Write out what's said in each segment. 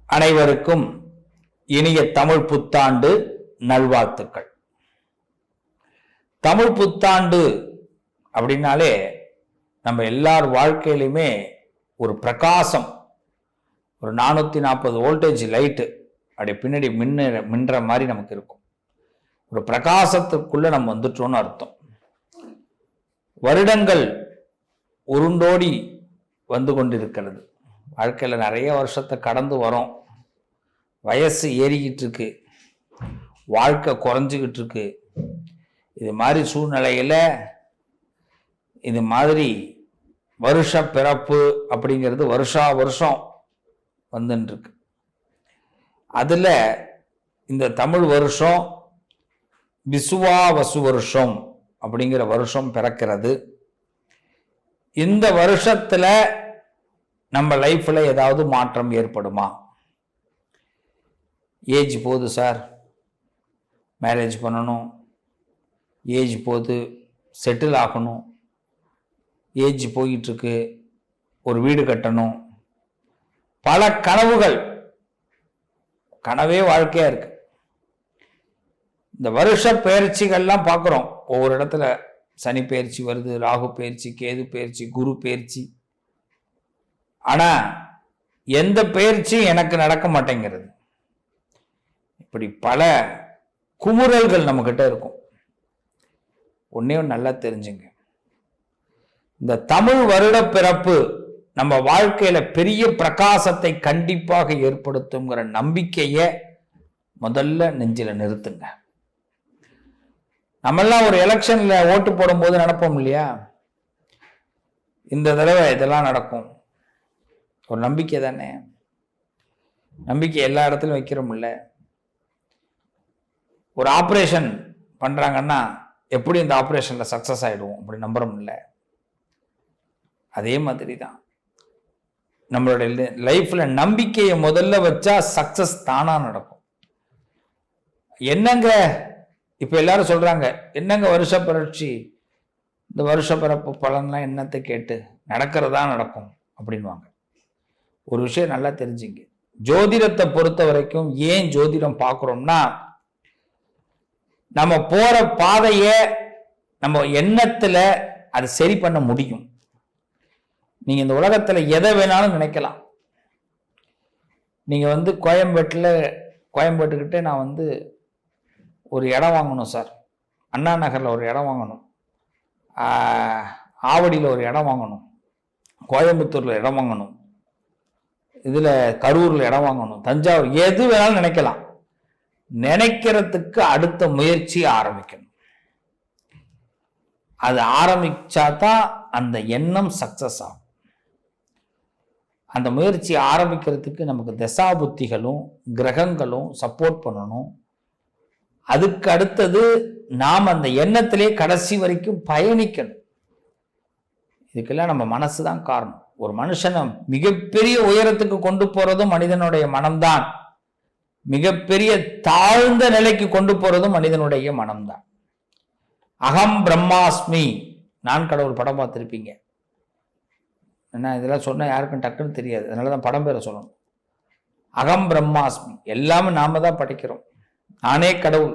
அனைவருக்கும் இனிய தமிழ் புத்தாண்டு நல்வாழ்த்துக்கள். தமிழ் புத்தாண்டு அப்படின்னாலே நம்ம எல்லார் வாழ்க்கையிலுமே ஒரு பிரகாசம், ஒரு 440 வோல்டேஜ் லைட்டு அப்படி பின்னாடி மின்ற மாதிரி நமக்கு இருக்கும். ஒரு பிரகாசத்துக்குள்ள நம்ம வந்துட்டோம்னு அர்த்தம். வருடங்கள் உருண்டோடி வந்து கொண்டிருக்கிறது. வாழ்க்கையில் நிறைய வருஷத்தை கடந்து வரோம். வயசு ஏறிக்கிட்டு இருக்கு, வாழ்க்கை குறைஞ்சிக்கிட்டு இருக்கு. இது மாதிரி சூழ்நிலையில் இது மாதிரி வருஷ பிறப்பு அப்படிங்கிறது வருஷா வருஷம் வந்துன்னு இருக்கு. அதில் இந்த தமிழ் வருஷம் விசுவாவசு வருஷம் அப்படிங்கிற வருஷம் பிறக்கிறது. இந்த வருஷத்தில் நம்ம லைஃப்பில் ஏதாவது மாற்றம் ஏற்படுமா? ஏஜ் போகுது சார், மேரேஜ் பண்ணணும், ஏஜ் போகுது செட்டில் ஆகணும், ஏஜ் போயிட்டுருக்கு ஒரு வீடு கட்டணும், பல கனவுகள், கனவே வாழ்க்கையாக இருக்கு. இந்த வருஷ பயிற்சிகள்லாம் பார்க்குறோம். ஒவ்வொரு இடத்துல சனி பயிற்சி வருது, ராகு பயிற்சி, கேது பயிற்சி, குரு பயிற்சி. ஆனால் எந்த பயிற்சியும் எனக்கு நடக்க மாட்டேங்கிறது. இப்படி பல குமுறல்கள் நம்மக்கிட்ட இருக்கும். ஒன்றையும் நல்லா தெரிஞ்சுங்க, இந்த தமிழ் வருட பிறப்பு நம்ம வாழ்க்கையில பெரிய பிரகாசத்தை கண்டிப்பாக ஏற்படுத்துங்கிற நம்பிக்கையை முதல்ல நெஞ்சில நிறுத்துங்க. நம்மெல்லாம் ஒரு எலெக்ஷன்ல ஓட்டு போடும்போது நடப்போம் இல்லையா, இந்த தடவை இதெல்லாம் நடக்கும். ஒரு நம்பிக்கை தானே. நம்பிக்கை எல்லா இடத்துலையும் வைக்கிறோம் இல்லை. ஒரு ஆப்ரேஷன் பண்றாங்கன்னா எப்படி இந்த ஆப்ரேஷன்ல சக்சஸ் ஆயிடுவோம் அப்படி நம்புறோம் இல்லை. அதே மாதிரி தான் நம்மளுடைய லைஃப்ல நம்பிக்கையை முதல்ல வச்சா சக்சஸ் தானா நடக்கும். என்னங்க இப்ப எல்லாரும் சொல்றாங்க, என்னங்க வருஷ பரட்சி, இந்த வருஷ பிறப்பு பலன்லாம் என்னத்தை கேட்டு நடக்கிறதா நடக்கும் அப்படின்வாங்க. ஒரு விஷயம் நல்லா தெரிஞ்சுங்க, ஜோதிடத்தை பொறுத்த வரைக்கும் ஏன் ஜோதிடம் பார்க்குறோம்னா, நம்ம போற பாதைய நம்ம எண்ணத்துல அது சரி பண்ண முடியும். நீங்க இந்த உலகத்துல எதை வேணாலும் நினைக்கலாம். நீங்க கோயம்பேட்டுக்கிட்டே நான் ஒரு இடம் வாங்கணும் சார், அண்ணா நகர்ல ஒரு இடம் வாங்கணும், ஆவடியில் ஒரு இடம் வாங்கணும், கோயம்புத்தூர்ல இடம் வாங்கணும், இதுல கரூர்ல இடம் வாங்கணும், தஞ்சாவூர், எது வேணாலும் நினைக்கலாம். நினைக்கிறதுக்கு அடுத்த முயற்சி ஆரம்பிக்கணும். அது ஆரம்பிச்சாதான் அந்த எண்ணம் சக்சஸ் ஆகும். அந்த முயற்சி ஆரம்பிக்கிறதுக்கு நமக்கு தசாபுத்திகளும் கிரகங்களும் சப்போர்ட் பண்ணணும். அதுக்கு அடுத்தது நாம் அந்த எண்ணத்திலே கடைசி வரைக்கும் பயணிக்கணும். இதுக்கெல்லாம் நம்ம மனசு தான் காரணம். ஒரு மனுஷனை மிகப்பெரிய உயரத்துக்கு கொண்டு போறதும் மனிதனுடைய மனம்தான், மிகப்பெரிய தாழ்ந்த நிலைக்கு கொண்டு போறதும் மனிதனுடைய மனம்தான். அகம் பிரம்மாஸ்மி, நான் கடவுள் படம் பார்த்துருப்பீங்க. என்ன இதெல்லாம் சொன்னா யாருக்கும் டக்குன்னு தெரியாது, அதனாலதான் படம் பேரை சொல்லணும். அகம் பிரம்மாஸ்மி, எல்லாமே நாம தான் படைக்கிறோம். நானே கடவுள்,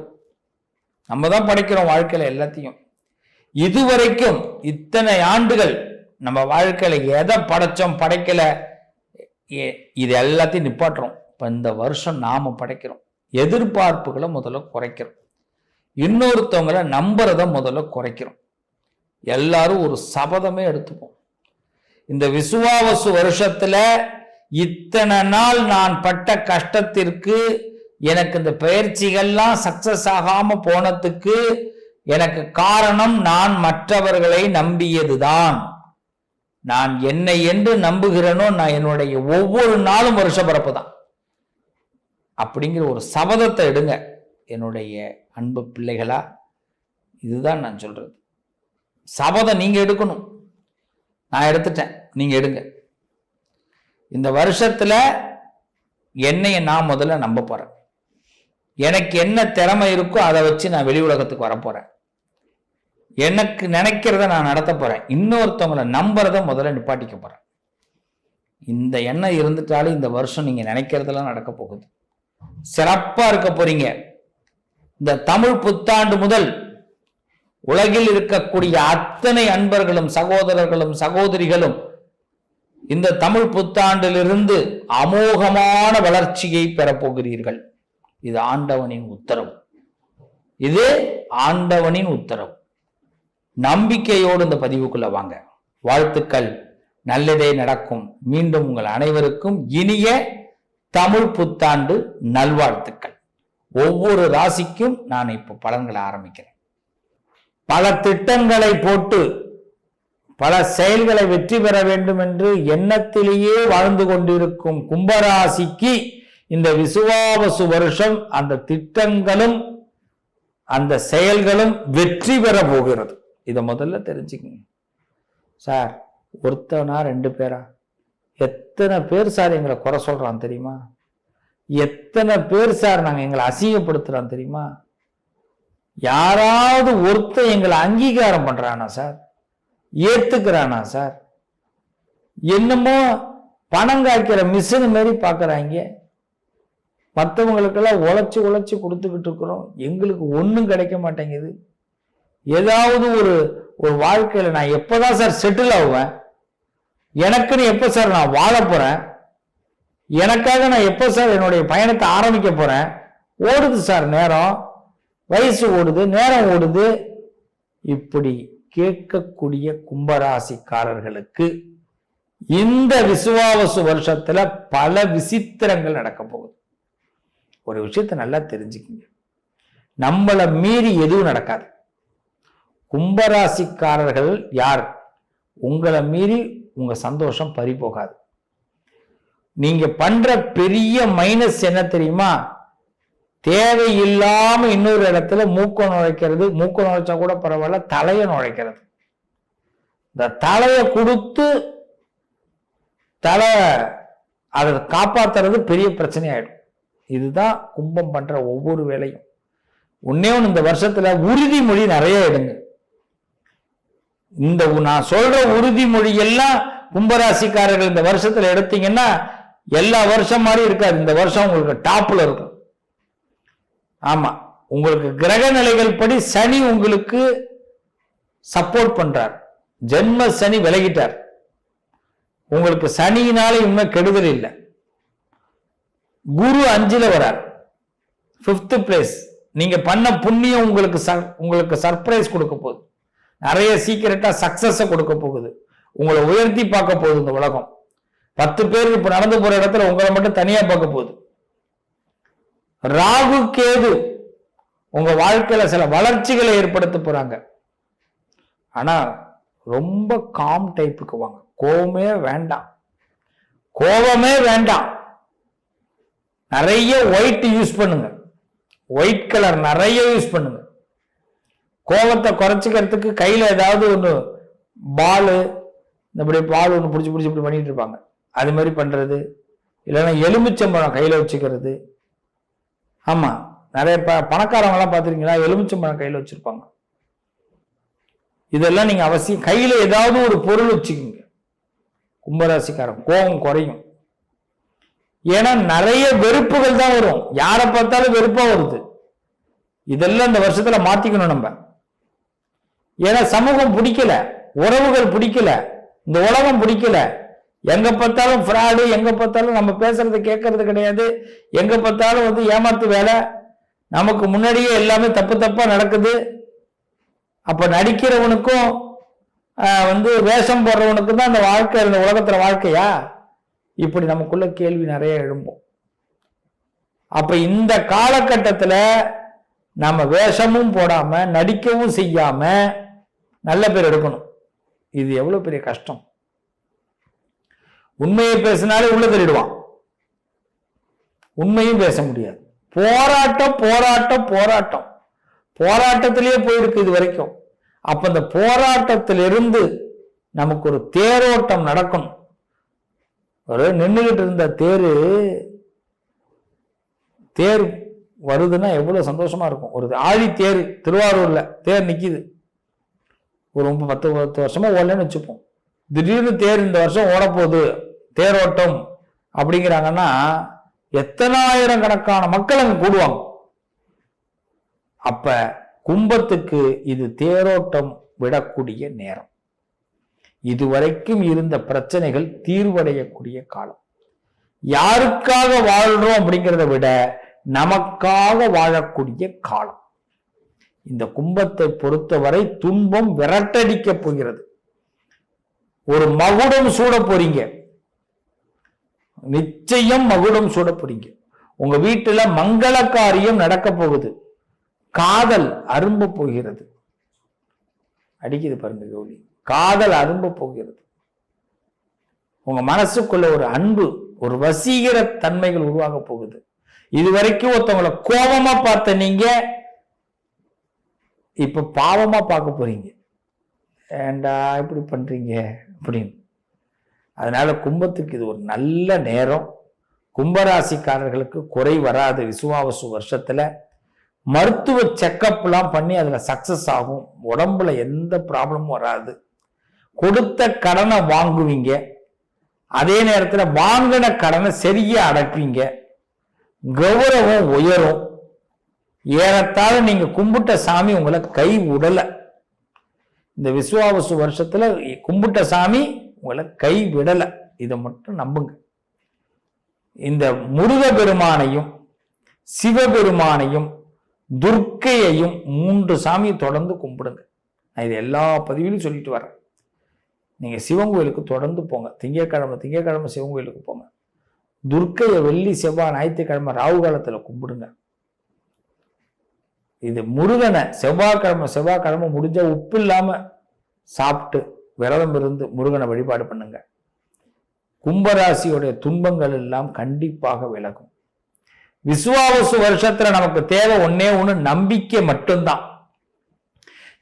நம்ம தான் படைக்கிறோம் வாழ்க்கையில எல்லாத்தையும். இதுவரைக்கும் இத்தனை ஆண்டுகள் நம்ம வாழ்க்கையில எதை படைச்சோம் படைக்கல, இது எல்லாத்தையும் நிப்பாட்டுறோம். இப்ப இந்த வருஷம் நாம படைக்கிறோம். எதிர்பார்ப்புகளை முதல்ல குறைக்கிறோம், இன்னொருத்தவங்களை நம்புறத முதல்ல குறைக்கிறோம். எல்லாரும் ஒரு சபதமே எடுத்துப்போம். இந்த விசுவாவசு வருஷத்துல இத்தனை நாள் நான் பட்ட கஷ்டத்திற்கு, எனக்கு இந்த பயிற்சிகள்லாம் சக்சஸ் ஆகாம போனதுக்கு எனக்கு காரணம் நான் மற்றவர்களை நம்பியதுதான். நான் என்னை என்று நம்புகிறேனோ, நான் என்னுடைய ஒவ்வொரு நாளும் வருஷ பிறப்பு தான் அப்படிங்கிற ஒரு சபதத்தை எடுங்க என்னுடைய அன்பு பிள்ளைகளா. இதுதான் நான் சொல்றது. சபதம் நீங்க எடுக்கணும். நான் எடுத்துட்டேன், நீங்க எடுங்க. இந்த வருஷத்துல என்னைய நான் முதல்ல நம்ப போறேன். எனக்கு என்ன திறமை இருக்கோ அதை வச்சு நான் வெளி உலகத்துக்கு வரப்போறேன். எனக்கு நினைக்கிறத நான் நடத்த போறேன். இன்னொருத்தவங்களை நம்புறத முதல்ல நிப்பாட்டிக்க போறேன். இந்த எண்ணம் இருந்துட்டாலும் இந்த வருஷம் நீங்க நினைக்கிறதெல்லாம் நடக்க போகுது. சிறப்பா இருக்க போறீங்க. இந்த தமிழ் புத்தாண்டு முதல் உலகில் இருக்கக்கூடிய அத்தனை அன்பர்களும் சகோதரர்களும் சகோதரிகளும் இந்த தமிழ் புத்தாண்டிலிருந்து அமோகமான வளர்ச்சியை பெறப்போகிறீர்கள். இது ஆண்டவனின் உத்தரவு. இது ஆண்டவனின் உத்தரவு. நம்பிக்கையோடு இந்த பதிவுக்குள்ள வாங்க. வாழ்த்துக்கள். நல்லதே நடக்கும். மீண்டும் உங்கள் அனைவருக்கும் இனிய தமிழ் புத்தாண்டு நல்வாழ்த்துக்கள். ஒவ்வொரு ராசிக்கும் நான் இப்ப பலன்களை ஆரம்பிக்கிறேன். பல திட்டங்களை போட்டு பல செயல்களை வெற்றி பெற வேண்டும் என்று எண்ணத்திலேயே வாழ்ந்து கொண்டிருக்கும் கும்பராசிக்கு இந்த விசுவாவசு வருஷம் அந்த திட்டங்களும் அந்த செயல்களும் வெற்றி பெற போகிறது. இதை முதல்ல தெரிஞ்சுக்கங்க. சார் ஒருத்தனா 2 பேரா? எத்தனை பேர் சார் எங்களை குறை சொல்றான் தெரியுமா? எத்தனை பேர் சார் நாங்க எங்களை அசிங்கப்படுத்துறான் தெரியுமா? யாராவது ஒருத்தர் எங்களை அங்கீகாரம் பண்றானா சார்? ஏத்துக்கிறானா சார்? என்னமோ பணம் காய்க்கிற மிஷின் மாதிரி பாக்குறாங்க. மற்றவங்களுக்கெல்லாம் உழைச்சி உழைச்சி கொடுத்துக்கிட்டு இருக்கிறோம். எங்களுக்கு ஒன்றும் கிடைக்க மாட்டேங்குது. ஏதாவது ஒரு வாழ்க்கையில நான் எப்பதான் சார் செட்டில் ஆகுவேன்? எனக்குன்னு எப்ப சார் நான் வாழ போறேன்? எனக்காக நான் எப்ப சார் என்னுடைய பயணத்தை ஆரம்பிக்க போறேன்? ஓடுது சார் நேரம், வயசு ஓடுது, நேரம் ஓடுது. இப்படி கேட்கக்கூடிய கும்பராசிக்காரர்களுக்கு இந்த விசுவாவசு வருஷத்துல பல விசித்திரங்கள் நடக்க போகுது. ஒரு விஷயத்தை நல்லா தெரிஞ்சுக்கங்க. நம்மளை மீறி எதுவும் நடக்காது. கும்பராசிக்காரர்கள் யார்? உங்களை மீறி உங்க சந்தோஷம் பறி போகாது. நீங்க பண்ற பெரிய மைனஸ் என்ன தெரியுமா? தேவையில்லாம இன்னொரு இடத்துல மூக்க நுழைக்கிறது. மூக்க நுழைச்சா கூட பரவாயில்ல, தலையை நுழைக்கிறது. இந்த தலையை கொடுத்து அதை காப்பாத்துறது பெரிய பிரச்சனை ஆயிடும். இதுதான் கும்பம் பண்ற ஒவ்வொரு வேலையும். ஒன்னே ஒன்று, இந்த வருஷத்துல உறுதிமொழி நிறைய எடுங்க. இந்த நான் சொல்ற உறுதிமொழி எல்லாம் கும்பராசிக்காரர்கள் இந்த வருஷத்துல எடுத்தீங்கன்னா எல்லா வருஷம் மாதிரி இருக்காது. இந்த வருஷம் உங்களுக்கு டாப்ல இருக்கும். ஆமா, உங்களுக்கு கிரக நிலைகள் படி சனி உங்களுக்கு சப்போர்ட் பண்றார். ஜென்ம சனி விலகிட்டார். உங்களுக்கு சனியினால இன்னும் கெடுதல் இல்லை. குரு 5ல வரார், 5th பிளேஸ். நீங்க பண்ண புண்ணியம் உங்களுக்கு சர்ப்ரைஸ் கொடுக்க போகுது. நிறைய சீக்கிரட்டா சக்சஸ் கொடுக்க போகுது. உங்களை உயர்த்தி பார்க்க போகுது இந்த உலகம். 10 பேர் இப்ப நடந்து போற இடத்துல உங்களை மட்டும் தனியா பார்க்க போகுது. ராகு கேது உங்க வாழ்க்கையில சில வளர்ச்சிகளை ஏற்படுத்த போறாங்க. ஆனா ரொம்ப காம் டைப்புக்கு வாங்க. கோபமே வேண்டாம், கோபமே வேண்டாம். நிறைய ஒயிட் யூஸ் பண்ணுங்க. ஒயிட் கலர் நிறைய யூஸ் பண்ணுங்க. கோபத்தை குறைச்சிக்கிறதுக்கு கையில ஏதாவது ஒன்று பாலு, இப்படி பால் ஒன்று பிடிச்சி இப்படி பண்ணிட்டு இருப்பாங்க. அது மாதிரி பண்றது, இல்லைன்னா எலுமிச்சம்பழம் கையில வச்சுக்கிறது. ஆமா, நிறைய பணக்காரங்க எல்லாம் பார்த்துருக்கீங்களா? எலுமிச்சம்பழம் கையில வச்சிருப்பாங்க. இதெல்லாம் நீங்க அவசியம் கையில ஏதாவது ஒரு பொருள் வச்சுக்கோங்க. கும்பராசிக்காரன் கோபம் குறையும். ஏன்னா நிறைய வெறுப்புகள் தான் வரும். யாரை பார்த்தாலும் வெறுப்பா வருது. இதெல்லாம் இந்த வருஷத்துல மாத்திக்கணும் நம்ம. ஏன்னா சமூகம் பிடிக்கல, உறவுகள் பிடிக்கல, இந்த உலகம் பிடிக்கல. எங்க பார்த்தாலும் ஃப்ராடு, எங்க பார்த்தாலும் நம்ம பேசுறதை கேட்கறது கிடையாது, எங்க பார்த்தாலும் ஏமாத்து வேலை, நமக்கு முன்னாடியே எல்லாமே தப்பா நடக்குது. அப்ப நடிக்கிறவனுக்கும் வேஷம் போடுறவனுக்கும் தான் அந்த வாழ்க்கை, இந்த உலகத்துல வாழ்க்கையா? இப்படி நமக்குள்ள கேள்வி நிறைய எழும்பும். அப்ப இந்த காலகட்டத்துல நம்ம வேஷமும் போடாம நடிக்கவும் செய்யாம நல்ல பேர் எடுக்கணும். இது எவ்வளவு பெரிய கஷ்டம். உண்மையை பேசினாலே உள்ள தெரிடுவான். உண்மையும் பேச முடியாது. போராட்டம் போராட்டம் போராட்டம் போராட்டத்திலேயே போயிருக்கு இது வரைக்கும். அப்ப இந்த போராட்டத்திலிருந்து நமக்கு ஒரு தேரோட்டம் நடக்கணும். ஒரு நின்றுகிட்டு இருந்த தேர் வருதுன்னா எவ்வளவு சந்தோஷமா இருக்கும். ஒரு ஆழி தேர், திருவாரூர்ல தேர் நிக்குது. ஒரு 10 வருஷமா ஓடலன்னு வச்சுப்போம். திடீர்னு தேர் இந்த வருஷம் ஓட போகுது, தேரோட்டம் அப்படிங்கிறாங்கன்னா எத்தனாயிரம் கணக்கான மக்கள் அங்க கூடுவாங்க. அப்ப கும்பத்துக்கு இது தேரோட்டம் விடக்கூடிய நேரம். இதுவரைக்கும் இருந்த பிரச்சனைகள் தீர்வடையக்கூடிய காலம். யாருக்காக வாழ்றோம் அப்படிங்கிறத விட நமக்காக வாழக்கூடிய காலம். இந்த கும்பத்தை பொறுத்தவரை துன்பம் விரட்டடிக்க போகிறது. ஒரு மகுடம் சூட போறீங்க, நிச்சயம் மகுடம் சூட போறீங்க. உங்க வீட்டுல மங்கள காரியம் நடக்க போகுது. காதல் அரும்ப போகிறது. அடிக்குது பாருங்க கௌரி, காதல் அரும்ப போகிறது. உங்க மனசுக்குள்ள ஒரு அன்பு, ஒரு வசீகர தன்மைகள் உருவாக போகுது. இதுவரைக்கும் ஒருத்தவங்களை கோபமா பார்த்த நீங்க இப்ப பாவமா பார்க்க போறீங்க. ஏண்டா இப்படி பண்றீங்க அப்படின்னு. அதனால கும்பத்துக்கு இது ஒரு நல்ல நேரம். கும்பராசிக்காரர்களுக்கு குறை வராது. விசுவாவசு வருஷத்துல மருத்துவ செக்கப்லாம் பண்ணி அதுல சக்சஸ் ஆகும். உடம்புல எந்த ப்ராப்ளமும் வராது. கொடுத்த கடனை வாங்குவீங்க, அதே நேரத்துல வாங்கின கடனை சரியா அடைப்பீங்க. கௌரவம் உயரும். ஏறத்தாழ நீங்க கும்பிட்ட சாமி உங்களை கை விடல. இந்த விசுவாவசு வருஷத்துல கும்பிட்ட சாமி உங்களை கை விடல. இதை மட்டும் நம்புங்க. இந்த முருக பெருமானையும் சிவபெருமானையும் துர்க்கையையும் 3 சாமியை தொடர்ந்து கும்பிடுங்க. நான் இது எல்லா பதிவிலும் சொல்லிட்டு வரேன். நீங்க சிவன் கோயிலுக்கு தொடர்ந்து போங்க. திங்கட்கிழமை சிவன் கோயிலுக்கு போங்க. துர்க்கையை வெள்ளி செவ்வாய் ஞாயிற்றுக்கிழமை ராகு காலத்துல கும்பிடுங்க. இது முருகனை செவ்வாய்க்கிழமை முடிஞ்ச உப்பு இல்லாம சாப்பிட்டு விரதம் இருந்து முருகனை வழிபாடு பண்ணுங்க. கும்பராசியோடைய துன்பங்கள் எல்லாம் கண்டிப்பாக விலகும். விசுவாவசு வருஷத்துல நமக்கு தேவை ஒன்னே ஒண்ணு, நம்பிக்கை மட்டும்தான்.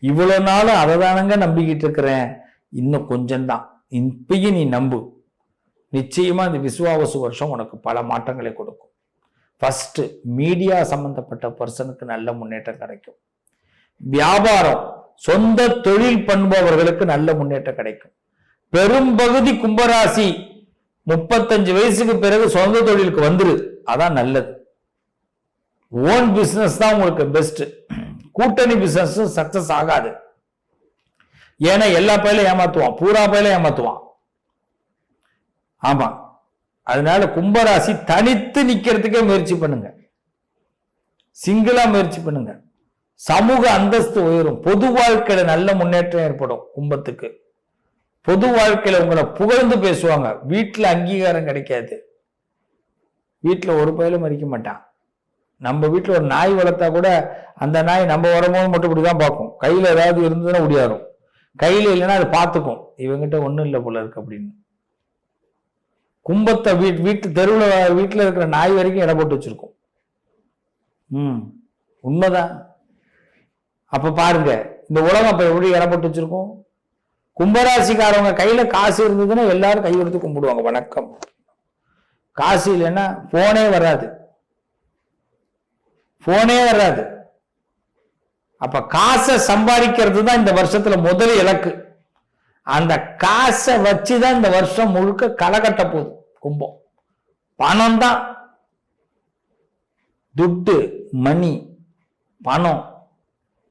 இவ்வளவு நாளும் அதை தானங்க நம்பிக்கிட்டு இருக்கிறேன், இன்னும் கொஞ்சம்தான். இப்பயும் நீ நம்பு. நிச்சயமா இந்த விசுவாவசு வருஷம் உனக்கு பல மாற்றங்களை கொடுக்கும். ஃபர்ஸ்ட், மீடியா சம்பந்தப்பட்ட பர்சனுக்கு நல்ல முன்னேற்றம் கிடைக்கும். வியாபாரம், சொந்த தொழில் பண்ணுபவர்களுக்கு நல்ல முன்னேற்றம் கிடைக்கும். பெரும்பகுதி கும்பராசி 35 வயசுக்கு பிறகு சொந்த தொழிலுக்கு வந்துரு, அதான் நல்லது. ஓன் பிசினஸ் தான் உங்களுக்கு பெஸ்ட். கூட்டணி பிசினஸ் சக்சஸ் ஆகாது. ஏன்னா எல்லா பயிலும் ஏமாத்துவான், பூரா பயிலும் ஏமாத்துவான். ஆமா, அதனால கும்பராசி தனித்து நிக்கிறதுக்கே முயற்சி பண்ணுங்க. சிங்கிளா முயற்சி பண்ணுங்க. சமூக அந்தஸ்து உயரும். பொது வாழ்க்கையில நல்ல முன்னேற்றம் ஏற்படும். கும்பத்துக்கு பொது வாழ்க்கையில உங்களை புகழ்ந்து பேசுவாங்க. வீட்டுல அங்கீகாரம் கிடைக்காது. வீட்டுல ஒரு பயிலும் மதிக்க மாட்டான். நம்ம வீட்டுல ஒரு நாய் வளர்த்தா கூட அந்த நாய் நம்ம வரும்போது மட்டும் இப்படிதான் பார்க்கும். கையில ஏதாவது இருந்ததுன்னா உடையாரும், கையில இல்லைன்னா அது பார்த்துக்கும், இவங்கிட்ட ஒண்ணும் இல்லை போல இருக்கு அப்படின்னு. கும்பத்தை வீட்டு தெருவில் வீட்டுல இருக்கிற நாய் வரைக்கும் இடம் போட்டு வச்சிருக்கும். உண்மைதான். அப்ப பாருங்க இந்த உலகம் அப்ப எப்படி இடம் போட்டு வச்சிருக்கோம். கும்பராசிக்காரவங்க கையில காசு இருந்ததுன்னா எல்லாரும் கை எடுத்து கும்பிடுவாங்க, வணக்கம். காசு இல்லைன்னா போனே வராது. அப்ப காசை சம்பாதிக்கிறது தான் இந்த வருஷத்துல முதல் இலக்கு. அந்த காசை வச்சுதான் இந்த வருஷம் முழுக்க களை கட்ட போகுது கும்பம். பணம் தான், துட்டு, மணி, பணம்,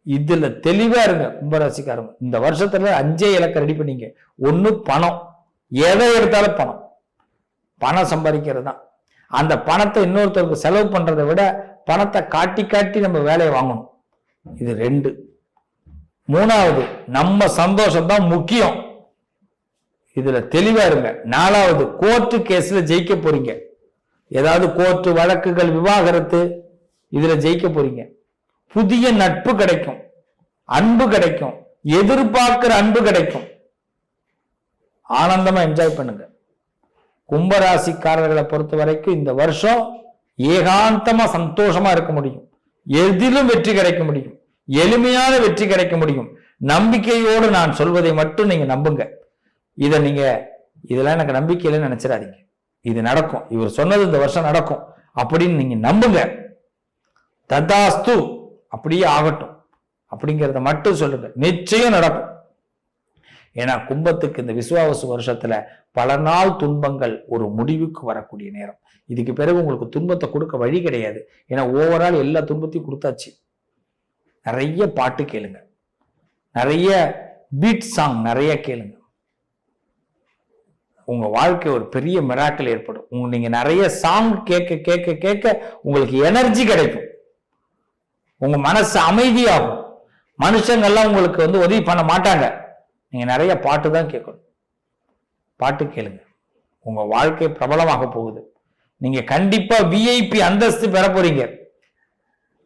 இதுல தெளிவா இருங்க கும்பராசிக்காரங்க. இந்த வருஷத்துல 5 இலக்க ரெடி பண்ணீங்க. ஒண்ணு பணம், எதை எடுத்தாலும் பணம். பணம் சம்பாதிக்கிறது தான். அந்த பணத்தை இன்னொருத்தருக்கு செலவு பண்றதை விட பணத்தை காட்டி காட்டி நம்ம வேலையை வாங்கணும். இது 2. 3வது, நம்ம சந்தோஷம் தான் முக்கியம். இதுல தெளிவா இருங்க. 4வது, கோர்ட்டு கேஸ்ல ஜெயிக்க போறீங்க. ஏதாவது கோர்ட்டு வழக்குகள், விவாகரத்து, இதுல ஜெயிக்க போறீங்க. புதிய நட்பு கிடைக்கும், அன்பு கிடைக்கும், எதிர்பார்க்கிற அன்பு கிடைக்கும். ஆனந்தமா என்ஜாய் பண்ணுங்க. கும்பராசிக்காரர்களை பொறுத்த வரைக்கும் இந்த வருஷம் ஏகாந்தமா சந்தோஷமா இருக்க முடியும். எதிலும் வெற்றி கிடைக்க முடியும். எளிமையான வெற்றி கிடைக்க முடியும். நம்பிக்கையோடு நான் சொல்வதை மட்டும் நீங்க நம்புங்க. இதை நீங்க இதெல்லாம் எனக்கு நம்பிக்கையில நினைச்சிடாதீங்க. இது நடக்கும், இவர் சொன்னது இந்த வருஷம் நடக்கும் அப்படின்னு நீங்க நம்புங்க. ததாஸ்து, அப்படியே ஆகட்டும் அப்படிங்கிறத மட்டும் சொல்லுங்க. நிச்சயம் நடக்கும். ஏன்னா கும்பத்துக்கு இந்த விசுவாவசு வருஷத்துல பல நாள் துன்பங்கள் ஒரு முடிவுக்கு வரக்கூடிய நேரம். இதுக்கு பிறகு உங்களுக்கு துன்பத்தை கொடுக்க வழி கிடையாது. ஏன்னா ஓவரால் எல்லா துன்பத்தையும் கொடுத்தாச்சு. நிறைய பாட்டு கேளுங்க, நிறைய பீட் சாங் நிறைய கேளுங்க. உங்க வாழ்க்கை ஒரு பெரிய மிராக்கிள் ஏற்படும். நீங்க நிறைய சாங் கேட்க கேட்க கேட்க உங்களுக்கு எனர்ஜி கிடைக்கும், உங்க மனசு அமைதியாகும். மனுஷங்கள்லாம் உங்களுக்கு உதவி பண்ண மாட்டாங்க. நீங்க நிறைய பாட்டு தான் கேட்கணும். பாட்டு கேளுங்க, உங்க வாழ்க்கை பிரபலமாக போகுது. நீங்க கண்டிப்பா விஐபி அந்தஸ்து பெற போறீங்க.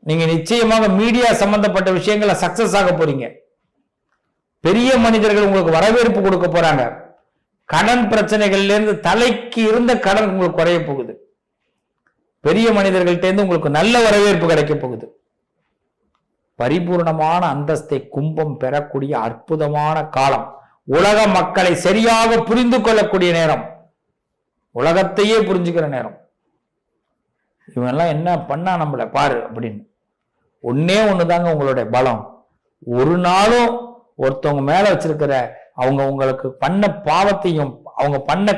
நீங்க நிச்சயமாக மீடியா சம்பந்தப்பட்ட விஷயங்களை சக்சஸ் ஆக போறீங்க. பெரிய மனிதர்கள் உங்களுக்கு வரவேற்பு கொடுக்க போறாங்க. கடன் பிரச்சனைகள்ல இருந்து தலைக்கு இருந்த கடன் உங்களுக்கு குறைய போகுது. பெரிய மனிதர்கள்ட்ட இருந்து உங்களுக்கு நல்ல வரவேற்பு கிடைக்க போகுது. பரிபூர்ணமான அந்தஸ்தை கும்பம் பெறக்கூடிய அற்புதமான காலம். உலக மக்களை சரியாக புரிந்து கொள்ளக்கூடிய நேரம், உலகத்தையே புரிஞ்சுக்கிற நேரம். இவெல்லாம் என்ன பண்ணா நம்மளை பாரு அப்படின்னு. ஒன்னே ஒண்ணுதாங்க உங்களுடைய பலம். ஒரு நாளும் ஒருத்தவங்க மேல வச்சிருக்கிற அவங்க உங்களுக்கு பண்ண பாவத்தையும் அவங்க பண்ண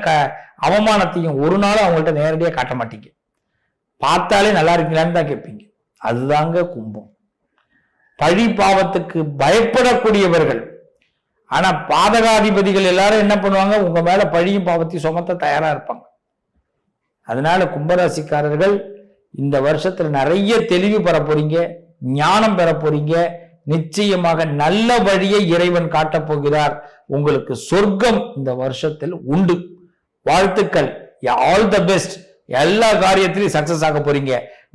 அவமானத்தையும் ஒரு நாளும் அவங்கள்ட்ட நேரடியா காட்ட மாட்டீங்க. பார்த்தாலே நல்லா இருக்கீங்களான்னு தான் கேட்பீங்க. அதுதாங்க கும்பம். பழி பாவத்துக்கு பயப்படக்கூடியவர்கள். ஆனா பாதகாதிபதிகள் எல்லாரும் என்ன பண்ணுவாங்க, உங்க மேல பழியும் பாவத்தையும் சுமத்த தயாரா இருப்பாங்க. அதனால கும்பராசிக்காரர்கள் இந்த வருஷத்துல நிறைய தெளிவு பெற போறீங்க, ஞானம் பெற போறீங்க. நிச்சயமாக நல்ல வழியை இறைவன் காட்டப் போகிறார். உங்களுக்கு சொர்க்கம் இந்த வருஷத்தில் உண்டு. வாழ்த்துக்கள், ஆல் த பெஸ்ட். எல்லா காரியத்திலையும் சக்சஸ் ஆக போறீங்க.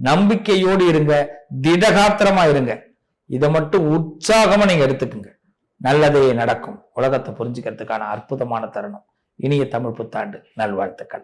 நம்பிக்கையோடு இருங்க, திடகாத்திரமா இருங்க. இதை மட்டும் உற்சாகமா நீங்க எடுத்துக்குங்க. நல்லதே நடக்கும். உலகத்தை புரிஞ்சுக்கிறதுக்கான அற்புதமான தருணம். இனிய தமிழ் புத்தாண்டு நல்வாழ்த்துக்கள்.